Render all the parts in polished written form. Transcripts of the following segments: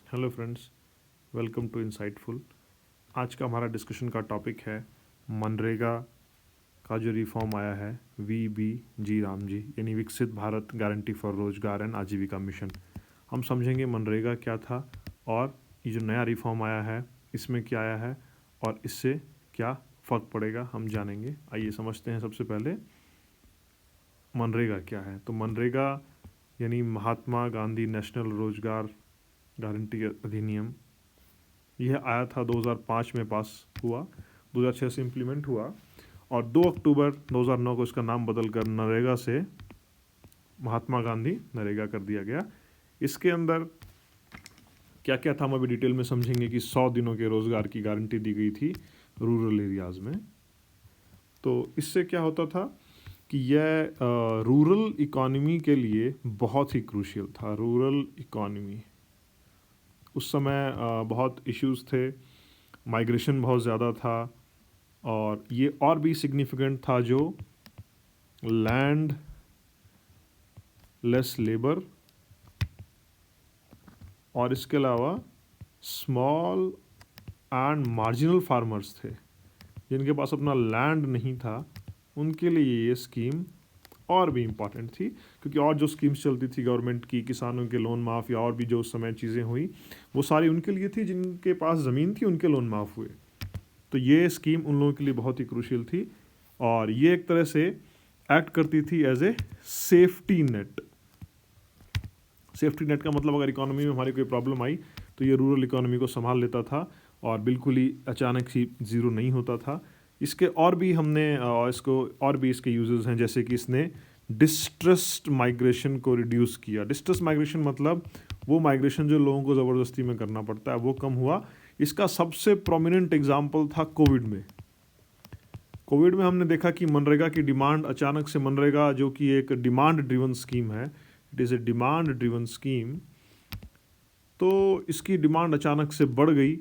Hello friends, welcome to insightful. आज का हमारा डिस्कशन का टॉपिक है मनरेगा का जो रिफॉर्म आया है VBG राम जी, यानी विकसित भारत गारंटी फॉर रोजगार एंड आजीविका मिशन। हम समझेंगे मनरेगा क्या था और ये जो नया रिफॉर्म आया है इसमें क्या आया है और इससे क्या फ़र्क पड़ेगा हम जानेंगे। आइए समझते हैं। सबसे पहले मनरेगा क्या है। तो मनरेगा यानी महात्मा गांधी नेशनल रोजगार गारंटी अधिनियम, यह आया था 2005 में पास हुआ, 2006 से इम्प्लीमेंट हुआ और 2 अक्टूबर 2009 को इसका नाम बदलकर नरेगा से महात्मा गांधी नरेगा कर दिया गया। इसके अंदर क्या क्या था हम अभी डिटेल में समझेंगे कि 100 दिनों के रोज़गार की गारंटी दी गई थी रूरल एरियाज़ में। तो इससे क्या होता था कि यह रूरल इकॉनमी के लिए बहुत ही क्रूशियल था। रूरल इकॉनमी उस समय बहुत इश्यूज थे, माइग्रेशन बहुत ज़्यादा था और ये और भी सिग्निफिकेंट था जो लैंड लेस लेबर और इसके अलावा स्मॉल एंड मार्जिनल फार्मर्स थे जिनके पास अपना लैंड नहीं था, उनके लिए ये स्कीम और भी इम्पॉर्टेंट थी। क्योंकि और जो स्कीम्स चलती थी गवर्नमेंट की, किसानों के लोन माफ़ या और भी जो उस समय चीज़ें हुई, वो सारी उनके लिए थी जिनके पास ज़मीन थी, उनके लोन माफ़ हुए। तो ये स्कीम उन लोगों के लिए बहुत ही क्रूशियल थी और ये एक तरह से एक्ट करती थी as a safety net. Safety net का मतलब अगर इकोनॉमी में हमारी कोई प्रॉब्लम आई तो ये रूरल इकोनॉमी को संभाल लेता था और बिल्कुल ही अचानक ही ज़ीरो नहीं होता था। इसके और भी हमने इसको और भी इसके यूजेस हैं, जैसे कि इसने डिस्ट्रेस्ड माइग्रेशन को रिड्यूस किया। डिस्ट्रेस माइग्रेशन मतलब वो माइग्रेशन जो लोगों को ज़बरदस्ती में करना पड़ता है, वो कम हुआ। इसका सबसे प्रोमिनेंट एग्जाम्पल था कोविड में। कोविड में हमने देखा कि मनरेगा की डिमांड अचानक से, मनरेगा जो कि एक डिमांड ड्रिवन स्कीम है, it is a demand driven scheme, तो इसकी डिमांड अचानक से बढ़ गई।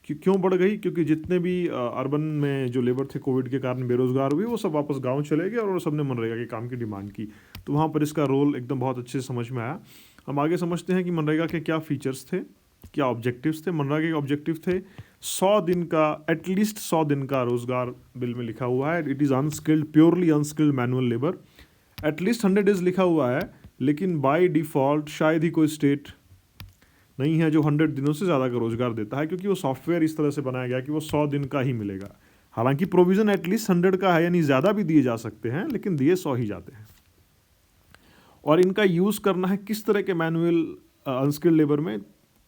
क्यों बढ़ गई? क्योंकि जितने भी अर्बन में जो लेबर थे कोविड के कारण बेरोज़गार हुए, वो सब वापस गांव चले गए और सब ने मनरेगा के काम की डिमांड की। तो वहाँ पर इसका रोल एकदम बहुत अच्छे से समझ में आया। हम आगे समझते हैं कि मनरेगा के क्या फीचर्स थे, क्या ऑब्जेक्टिव्स थे। मनरेगा के ऑब्जेक्टिव थे 100 दिन का, एटलीस्ट 100 दिन का रोज़गार बिल में लिखा हुआ है। It is unskilled, purely unskilled manual labour. At least 100 days लिखा हुआ है, लेकिन बाय डिफ़ॉल्ट शायद ही कोई स्टेट नहीं है जो 100 दिनों से ज़्यादा का रोज़गार देता है, क्योंकि वो सॉफ्टवेयर इस तरह से बनाया गया कि वो 100 दिन का ही मिलेगा। हालांकि प्रोविज़न एटलीस्ट 100 का है, यानी ज़्यादा भी दिए जा सकते हैं, लेकिन दिए 100 ही जाते हैं। और इनका यूज़ करना है किस तरह के मैनुअल अनस्किल्ड लेबर में?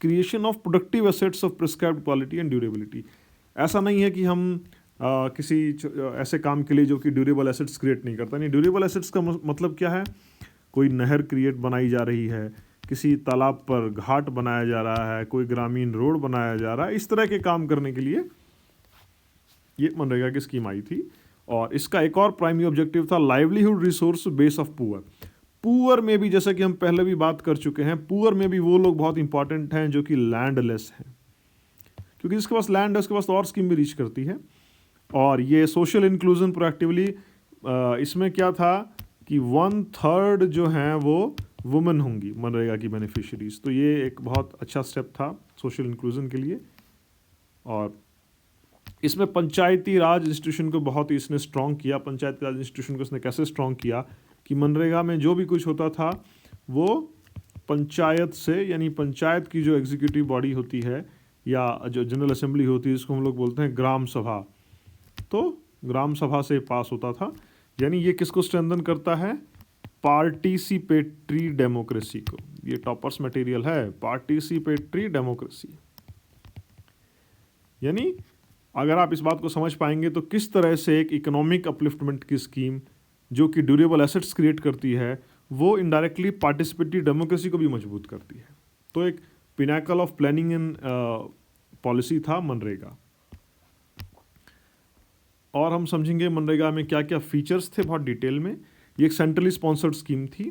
Creation of productive assets of prescribed quality and durability. ऐसा नहीं है कि हम किसी ऐसे काम के लिए जो कि ड्यूरेबल एसेट्स क्रिएट नहीं करता। नहीं, ड्यूरेबल एसेट्स का मतलब क्या है? कोई नहर क्रिएट बनाई जा रही है, किसी तालाब पर घाट बनाया जा रहा है, कोई ग्रामीण रोड बनाया जा रहा है, इस तरह के काम करने के लिए ये मनरेगा की स्कीम आई थी। और इसका एक और प्राइमरी ऑब्जेक्टिव था livelihood resource base of poor. Poor में भी, जैसा कि हम पहले भी बात कर चुके हैं, पुअर में भी वो लोग बहुत इंपॉर्टेंट हैं जो कि लैंडलेस हैं, क्योंकि जिसके पास लैंड है उसके पास तो और स्कीम भी रीच करती है। और ये सोशल इंक्लूजन प्रोएक्टिवली, इसमें क्या था कि 1/3 जो हैं वो वुमेन होंगी मनरेगा की बेनिफिशरीज। तो ये एक बहुत अच्छा स्टेप था सोशल इंक्लूजन के लिए। और इसमें पंचायती राज इंस्टीट्यूशन को बहुत ही इसने स्ट्रॉन्ग किया। पंचायती राज इंस्टीट्यूशन को इसने कैसे स्ट्रॉन्ग किया कि मनरेगा में जो भी कुछ होता था वो पंचायत से, यानी पंचायत की जो एग्जीक्यूटिव बॉडी होती है या जो जनरल असेंबली होती है, इसको हम लोग बोलते हैं ग्राम सभा, तो ग्राम सभा से पास होता था। यानी ये किसको स्ट्रेंथन करता है? पार्टिसिपेटरी डेमोक्रेसी को। ये टॉपर्स मटेरियल है, पार्टिसिपेटरी डेमोक्रेसी। यानी अगर आप इस बात को समझ पाएंगे तो किस तरह से एक इकोनॉमिक अपलिफ्टमेंट की स्कीम जो कि ड्यूरेबल एसेट्स क्रिएट करती है, वो इनडायरेक्टली पार्टिसिपेटरी डेमोक्रेसी को भी मजबूत करती है। तो एक Pinnacle of planning and policy था मनरेगा। और हम समझेंगे मनरेगा में क्या क्या फीचर्स थे बहुत डिटेल में। ये एक सेंट्रली स्पॉन्सर्ड स्कीम थी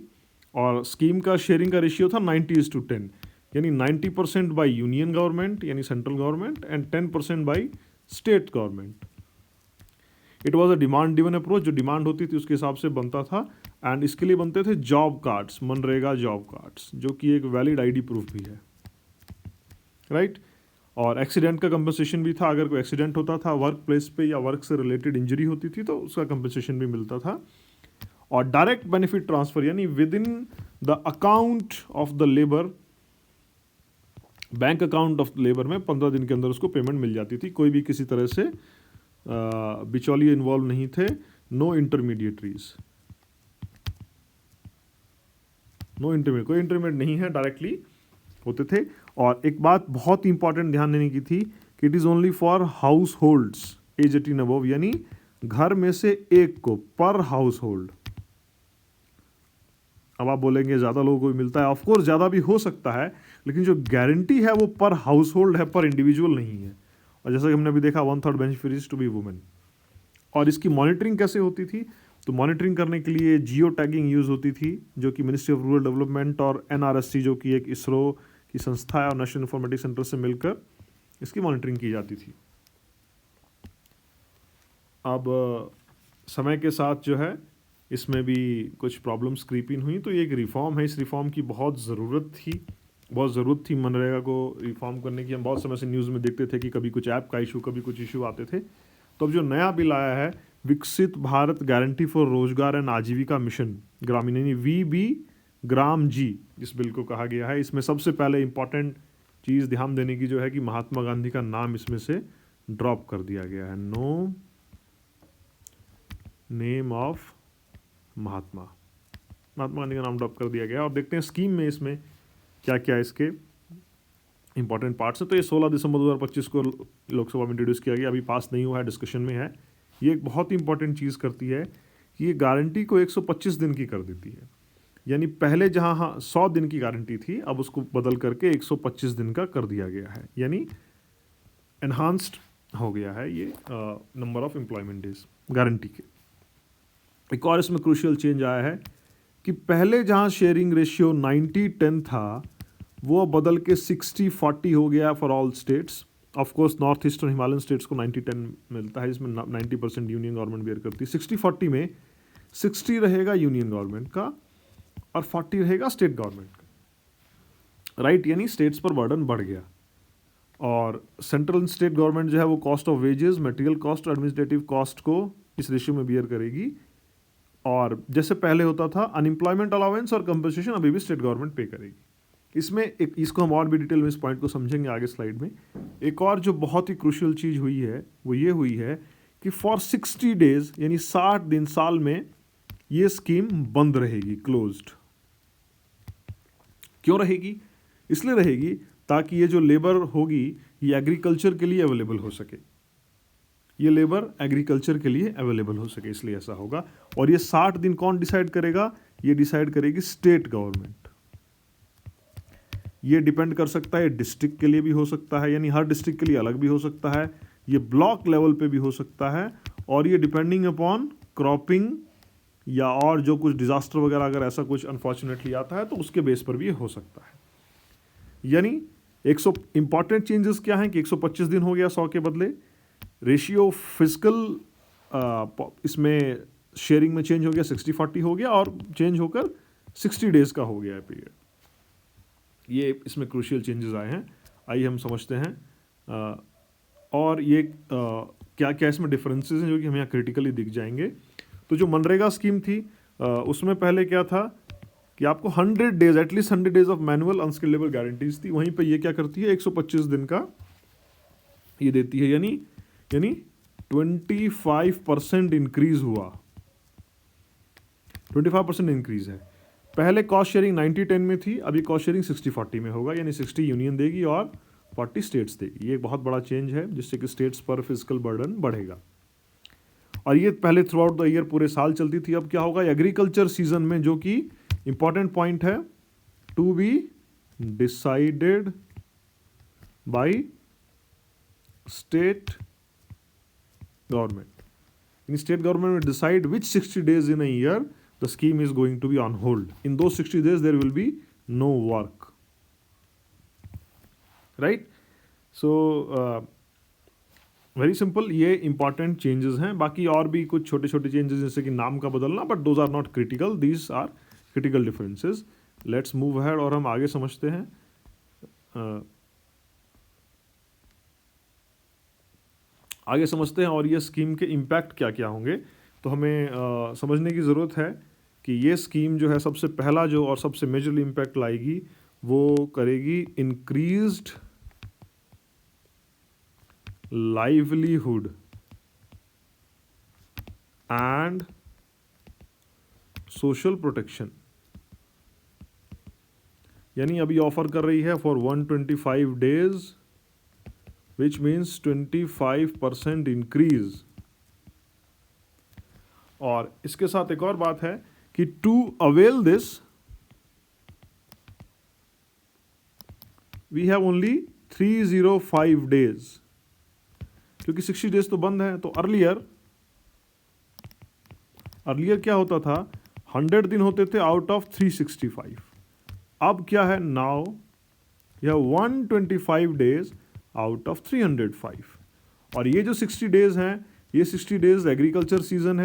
और स्कीम का शेयरिंग का रेशियो था 90:10, यानी 90% बाय यूनियन गवर्नमेंट यानी central government and 10% by state government. It was a demand driven approach, जो डिमांड होती थी उसके हिसाब से बनता था। एंड इसके लिए बनते थे job cards, MNREGA job cards, जो कि एक वैलिड आईडी प्रूफ भी है। राइट। और एक्सीडेंट का कंपनसेशन भी था, अगर कोई एक्सीडेंट होता था वर्क प्लेस पे या वर्क से रिलेटेड इंजरी होती थी तो उसका कंपनसेशन भी मिलता था। और डायरेक्ट बेनिफिट ट्रांसफर यानी with in the account of the labour, bank account of labour में 15 दिन के अंदर उसको पेमेंट मिल जाती थी। कोई भी किसी तरह से बिचौलिए इन्वॉल्व नहीं थे, नो इंटरमीडिएटरीज, नो इंटरमीडिएट, कोई इंटरमीडिएट नहीं है, डायरेक्टली होते थे। और एक बात बहुत ही इंपॉर्टेंट ध्यान देने की थी कि it is only for households as 18 above, यानी घर में से एक को, पर हाउस होल्ड। अब आप बोलेंगे ज़्यादा लोगों को भी मिलता है, ऑफकोर्स ज़्यादा भी हो सकता है, लेकिन जो गारंटी है वो पर हाउस होल्ड है, पर इंडिविजुअल नहीं है। और जैसा कि हमने अभी देखा 1/3 बेनिफिशियरीज टू बी वुमेन। और इसकी मॉनिटरिंग कैसे होती थी? तो मॉनिटरिंग करने के लिए जियो टैगिंग यूज़ होती थी, जो कि मिनिस्ट्री ऑफ रूरल डेवलपमेंट और NRSC, जो कि एक इसरो की संस्था है, और नेशनल इंफॉर्मेटिक्स सेंटर से मिलकर इसकी मॉनिटरिंग की जाती थी। अब समय के साथ जो है इसमें भी कुछ प्रॉब्लम्स क्रीप इन हुई, तो ये एक रिफॉर्म है, इस रिफॉर्म की बहुत ज़रूरत थी मनरेगा को रिफॉर्म करने की। हम बहुत समय से न्यूज़ में देखते थे कि कभी कुछ ऐप का इशू, कभी कुछ इशू आते थे। तो अब जो नया बिल आया है, विकसित भारत गारंटी फॉर रोजगार एंड आजीविका मिशन ग्रामीण, यानी VB ग्राम जी, इस बिल को कहा गया है। इसमें सबसे पहले इंपॉर्टेंट चीज़ ध्यान देने की जो है कि महात्मा गांधी का नाम इसमें से ड्रॉप कर दिया गया है। No name of Mahatma Gandhi का नाम ड्रॉप कर दिया गया। और देखते हैं स्कीम में इसमें क्या क्या इसके इंपॉर्टेंट पार्ट्स हैं। तो ये 16 दिसंबर 2025 को लोकसभा में इंट्रोड्यूस किया गया, अभी पास नहीं हुआ है, डिस्कशन में है। ये एक बहुत ही इंपॉर्टेंट चीज़ करती है कि ये गारंटी को 125 दिन की कर देती है, यानी पहले जहाँ 100 दिन की गारंटी थी, अब उसको बदल करके 125 दिन का कर दिया गया है, यानी एनहांस्ड हो गया है ये number of employment days guarantee के। एक और इसमें क्रूशियल चेंज आया है कि पहले जहाँ शेयरिंग रेशियो 90-10 था, वो बदल के 60-40 हो गया for all states. Of course north east और हिमालयन स्टेट्स को 90-10 मिलता है, इसमें 90% यूनियन गवर्नमेंट बेयर करती है। 60-40 में 60 रहेगा यूनियन गवर्नमेंट का और 40 रहेगा स्टेट गवर्नमेंट का, राइट। यानी स्टेट्स पर बर्डन बढ़ गया। और सेंट्रल एंड स्टेट गवर्नमेंट जो है वो cost of wages, material cost और एडमिनिस्ट्रेटिव कॉस्ट को इस रेशियो में बियर करेगी। और जैसे पहले होता था अनएम्प्लॉयमेंट अलाउंस और कंपनसेशन अभी भी स्टेट गवर्नमेंट पे करेगी। इसमें एक, इसको हम और भी डिटेल में इस पॉइंट को समझेंगे आगे स्लाइड में। एक और जो बहुत ही क्रूशियल चीज़ हुई है वो ये हुई है कि फॉर 60 डेज, यानी 60 दिन साल में ये स्कीम बंद रहेगी, क्लोज्ड। क्यों रहेगी? इसलिए रहेगी ताकि ये जो लेबर होगी ये एग्रीकल्चर के लिए अवेलेबल हो सके, ये लेबर एग्रीकल्चर के लिए अवेलेबल हो सके, इसलिए ऐसा होगा। और ये 60 दिन कौन डिसाइड करेगा? ये डिसाइड करेगी स्टेट गवर्नमेंट। ये डिपेंड कर सकता है, डिस्ट्रिक्ट के लिए भी हो सकता है, यानी हर डिस्ट्रिक्ट के लिए अलग भी हो सकता है, ये ब्लॉक लेवल पे भी हो सकता है, और ये डिपेंडिंग अपॉन क्रॉपिंग या और जो कुछ डिजास्टर वगैरह अगर ऐसा कुछ अनफॉर्चुनेटली आता है तो उसके बेस पर भी हो सकता है। यानी 100 इंपॉर्टेंट चेंजेस क्या हैं कि 125 दिन हो गया 100 के बदले, रेशियो फिजिकल इसमें शेयरिंग में चेंज हो गया, 60-40 हो गया, और चेंज होकर 60 डेज का हो गया है पीरियड। ये इसमें क्रूशियल चेंजेस आए हैं, आइए हम समझते हैं। और ये क्या क्या इसमें डिफरेंसेस हैं जो कि हमें यहाँ क्रिटिकली दिख जाएंगे। तो जो मनरेगा स्कीम थी उसमें पहले क्या था कि आपको 100 days, at least 100 days of manual unskilled labour guarantees थी। वहीं पे ये क्या करती है, 125 दिन का ये देती है, यानी 25% इंक्रीज हुआ, 25% इंक्रीज है। पहले कॉस्ट शेयरिंग 90-10 में थी, अभी कॉस्ट शेयरिंग 60-40 में होगा, यानी 60 यूनियन देगी और 40 स्टेट्स देगी। ये एक बहुत बड़ा चेंज है जिससे कि स्टेट्स पर फिजिकल बर्डन बढ़ेगा। और ये पहले थ्रू आउट द ईयर पूरे साल चलती थी, अब क्या होगा एग्रीकल्चर सीजन में, जो कि इंपॉर्टेंट पॉइंट है, to be decided by state government. State government will decide which 60 days in a year the scheme is going to be on hold. In those 60 days there will be no work, right? So very simple, ये important changes हैं। बाकी और भी कुछ छोटे छोटे changes जैसे कि नाम का बदलना, but those are not critical, these are critical differences. Let's move ahead और हम आगे समझते हैं। आगे समझते हैं और ये स्कीम के इम्पैक्ट क्या क्या होंगे। तो हमें समझने की ज़रूरत है कि ये स्कीम जो है सबसे पहला जो और सबसे मेजरली इम्पैक्ट लाएगी वो करेगी increased livelihood and social protection. यानी अभी ऑफर कर रही है for 125 days which means 25% increase. और इसके साथ एक और बात है कि to avail this we have only 305 days, क्योंकि 60 डेज तो बंद है। तो अर्लियर क्या होता था, 100 दिन होते थे आउट ऑफ 365। अब क्या है, नाउ यह 125 डेज आउट ऑफ 305। और ये जो 60 डेज हैं, ये 60 डेज एग्रीकल्चर सीजन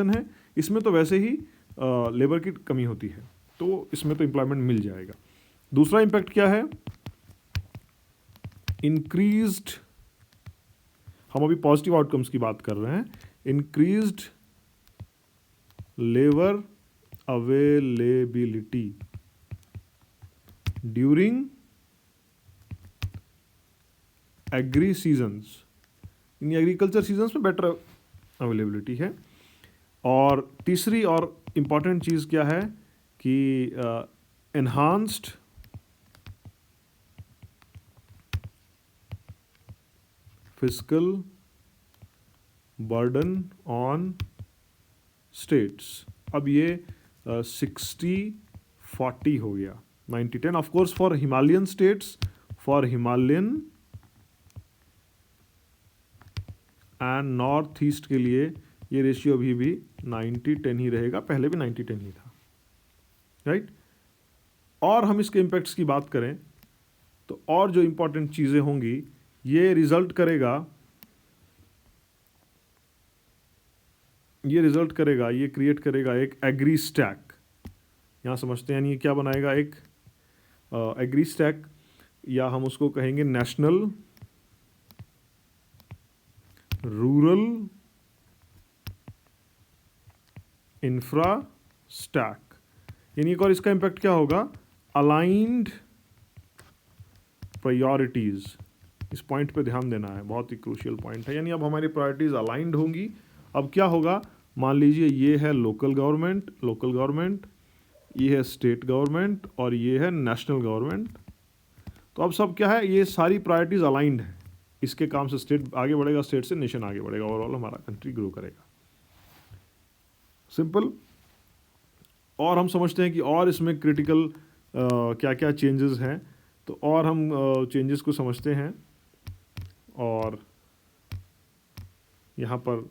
है, इसमें तो वैसे ही लेबर की कमी होती है, तो इसमें तो एम्प्लॉयमेंट मिल जाएगा। दूसरा इम्पैक्ट क्या है, इंक्रीज्ड, हम अभी पॉजिटिव आउटकम्स की बात कर रहे हैं, increased labour availability during agri seasons. इन एग्रीकल्चर सीजन्स में बेटर अवेलेबिलिटी है। और तीसरी और इम्पॉर्टेंट चीज़ क्या है कि enhanced fiscal burden on states. अब ये 60-40 हो गया, 90-10। Of course for Himalayan states, for Himalayan and north east के लिए ये रेशियो अभी भी 90-10 ही रहेगा, पहले भी 90-10 ही था, राइट। और हम इसके इम्पैक्ट्स की बात करें तो और जो इम्पॉर्टेंट चीज़ें होंगी, ये रिजल्ट करेगा, ये क्रिएट करेगा एक एग्री स्टैक। यहाँ समझते हैं, यानी ये क्या बनाएगा, एक एग्री स्टैक, या हम उसको कहेंगे नेशनल रूरल इंफ्रा स्टैक। यानी एक और इसका इम्पैक्ट क्या होगा, अलाइंड प्रायोरिटीज। इस पॉइंट पे ध्यान देना है, बहुत ही क्रूशियल पॉइंट है। यानी अब हमारी प्रायोरिटीज अलाइंड होंगी। अब क्या होगा, मान लीजिए ये है लोकल गवर्नमेंट, ये है स्टेट गवर्नमेंट और ये है नेशनल गवर्नमेंट। तो अब सब क्या है, ये सारी प्रायोरिटीज अलाइंड है। इसके काम से स्टेट आगे बढ़ेगा, स्टेट से नेशन आगे बढ़ेगा, ओवरऑल हमारा कंट्री ग्रो करेगा। सिंपल। और हम समझते हैं कि और इसमें क्रिटिकल क्या क्या चेंजेस हैं, तो और हम चेंजेस को समझते हैं। और यहाँ पर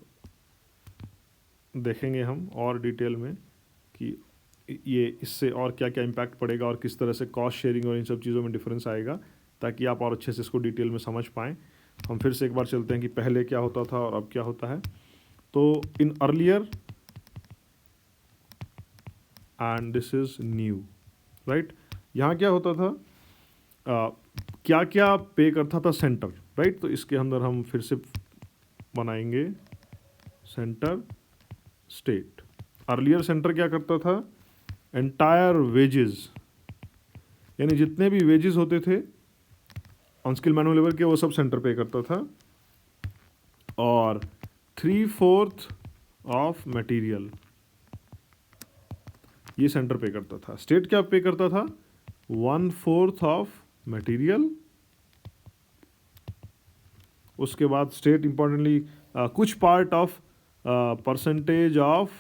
देखेंगे हम और डिटेल में कि ये इससे और क्या क्या इम्पैक्ट पड़ेगा और किस तरह से कॉस्ट शेयरिंग और इन सब चीज़ों में डिफरेंस आएगा, ताकि आप और अच्छे से इसको डिटेल में समझ पाएँ। हम फिर से एक बार चलते हैं कि पहले क्या होता था और अब क्या होता है। तो in earlier and this is new, right. यहाँ क्या होता था, क्या क्या पे करता था सेंटर, राइट। तो इसके अंदर हम फिर से बनाएंगे सेंटर स्टेट। अर्लियर सेंटर क्या करता था, एंटायर वेजेस, यानी जितने भी वेजेस होते थे अनस्किल मैनुअल लेबर के, वो सब सेंटर पे करता था। और 3/4 ऑफ मटेरियल ये सेंटर पे करता था। स्टेट क्या पे करता था, 1/4 ऑफ मटेरियल। उसके बाद स्टेट इंपॉर्टेंटली कुछ part of percentage of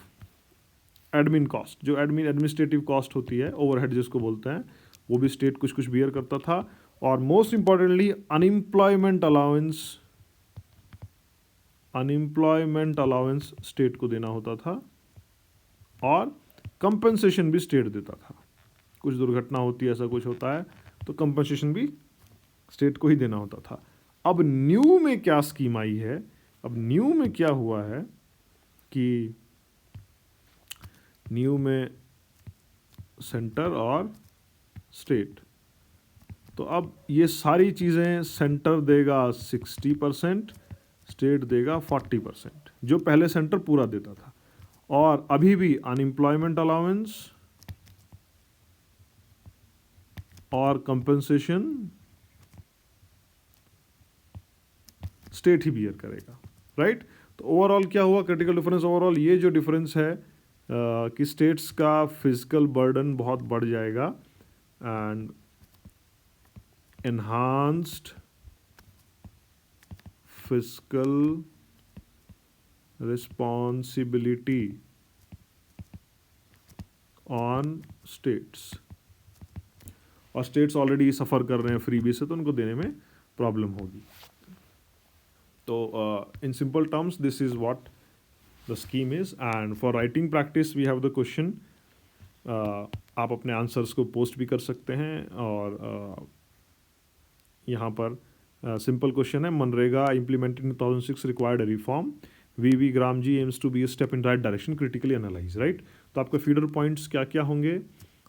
admin cost, जो एडमिनिस्ट्रेटिव कॉस्ट होती है, ओवरहेड जिसको बोलते हैं, वो भी स्टेट कुछ कुछ बियर करता था। और most importantly unemployment allowance state को देना होता था। और कंपनसेशन भी स्टेट देता था। कुछ दुर्घटना होती है, ऐसा कुछ होता है, तो कंपनसेशन भी स्टेट को ही देना होता था। अब न्यू में क्या स्कीम आई है, अब न्यू में क्या हुआ है कि न्यू में सेंटर और स्टेट तो अब ये सारी चीज़ें सेंटर देगा 60%, स्टेट देगा 40%, जो पहले सेंटर पूरा देता था। और अभी भी अनएम्प्लॉयमेंट अलाउंस और कंपनसेशन स्टेट ही बियर करेगा, राइट। तो ओवरऑल क्या हुआ, क्रिटिकल डिफरेंस ओवरऑल ये जो डिफरेंस है कि स्टेट्स का फिजिकल बर्डन बहुत बढ़ जाएगा and enhanced fiscal responsibility on states, और स्टेट्स ऑलरेडी सफ़र कर रहे हैं फ्रीबी से, तो उनको देने में प्रॉब्लम होगी। तो in simple terms this is what the scheme is, and for writing practice we have the question. आप अपने आंसर्स को पोस्ट भी कर सकते हैं, और यहाँ पर सिंपल क्वेश्चन है, मनरेगा implemented in 2006 required a reform, V Gram G aims to be a step in right direction, critically analyse, right. तो आपके फीडर पॉइंट्स क्या क्या होंगे,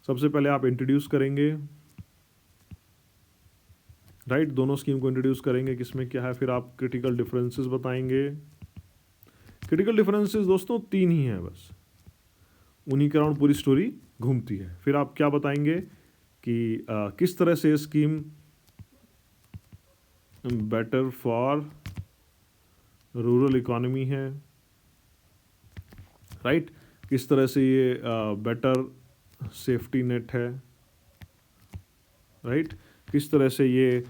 सबसे पहले आप इंट्रोड्यूस करेंगे, राइट, दोनों स्कीम को इंट्रोड्यूस करेंगे किसमें क्या है, फिर आप क्रिटिकल डिफरेंसेस बताएंगे। क्रिटिकल डिफरेंसेस दोस्तों 3 ही हैं बस, उन्हीं के अराउंड पूरी स्टोरी घूमती है। फिर आप क्या बताएंगे कि किस तरह से scheme better for rural economy है, राइट, किस तरह से ये बेटर सेफ्टी नेट है, राइट, किस तरह से ये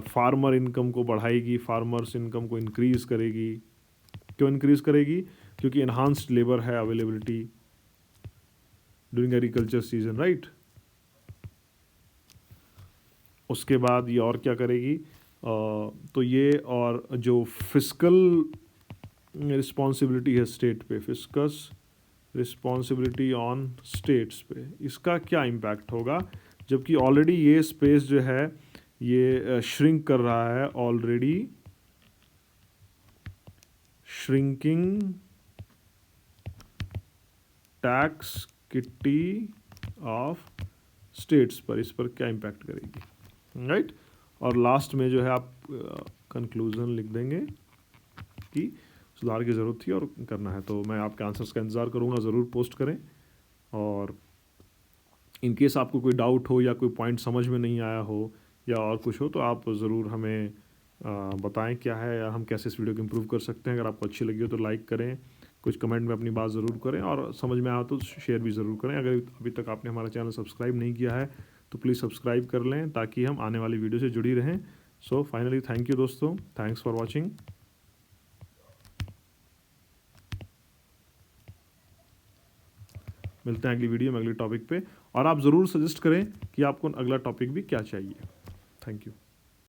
फार्मर इनकम को बढ़ाएगी, फार्मर्स इनकम को इंक्रीज करेगी। क्यों इंक्रीज करेगी, क्योंकि एनहांस्ड लेबर है availability during agriculture season, right. उसके बाद ये और क्या करेगी, तो ये और जो फिस्कल रिस्पॉन्सिबिलिटी है स्टेट पे, फिस्कस रिस्पॉन्सिबिलिटी ऑन स्टेट्स पे, इसका क्या इम्पैक्ट होगा, जबकि ऑलरेडी ये स्पेस जो है ये श्रिंक कर रहा है, already shrinking tax kitty of states पर, इस पर क्या इम्पैक्ट करेगी, राइट। और लास्ट में जो है आप कंक्लूजन लिख देंगे कि सुधार की ज़रूरत थी और करना है। तो मैं आपके आंसर्स का इंतज़ार करूँगा, ज़रूर पोस्ट करें, और इन केस आपको कोई डाउट हो या कोई पॉइंट समझ में नहीं आया हो या और कुछ हो तो आप ज़रूर हमें बताएं क्या है, या हम कैसे इस वीडियो को इम्प्रूव कर सकते हैं। अगर आपको अच्छी लगी हो तो लाइक करें, कुछ कमेंट में अपनी बात ज़रूर करें, और समझ में आया तो शेयर भी ज़रूर करें। अगर अभी तक आपने हमारा चैनल सब्सक्राइब नहीं किया है तो प्लीज़ सब्सक्राइब कर लें, ताकि हम आने वाली वीडियो से जुड़ी रहें। सो फाइनली थैंक यू दोस्तों, थैंक्स फॉर वॉचिंग। मिलते हैं अगली वीडियो में अगले टॉपिक पे, और आप ज़रूर सजेस्ट करें कि आपको अगला टॉपिक भी क्या चाहिए। Thank you.